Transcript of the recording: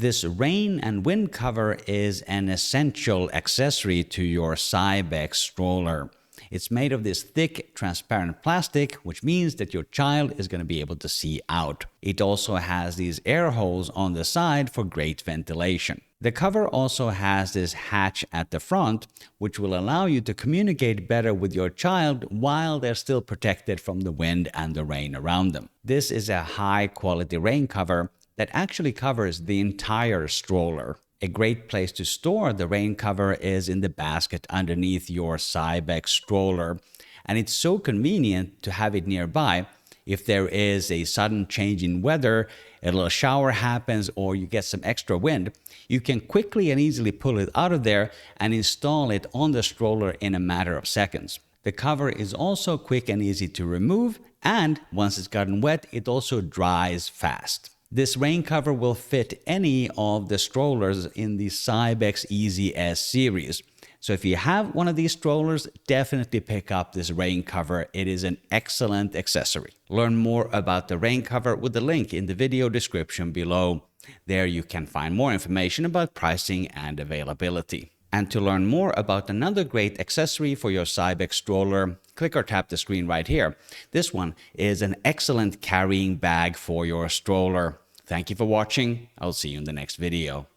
This rain and wind cover is an essential accessory to your Cybex stroller. It's made of this thick, transparent plastic, which means that your child is going to be able to see out. It also has these air holes on the side for great ventilation. The cover also has this hatch at the front, which will allow you to communicate better with your child while they're still protected from the wind and the rain around them. This is a high-quality rain cover that actually covers the entire stroller. A great place to store the rain cover is in the basket underneath your Cybex stroller, and it's so convenient to have it nearby. If there is a sudden change in weather, a little shower happens, or you get some extra wind, you can quickly and easily pull it out of there and install it on the stroller in a matter of seconds. The cover is also quick and easy to remove, and once it's gotten wet, it also dries fast. This rain cover will fit any of the strollers in the Cybex Eezy S series. So if you have one of these strollers, definitely pick up this rain cover. It is an excellent accessory. Learn more about the rain cover with the link in the video description below. There you can find more information about pricing and availability. And to learn more about another great accessory for your Cybex stroller, click or tap the screen right here. This one is an excellent carrying bag for your stroller. Thank you for watching. I'll see you in the next video.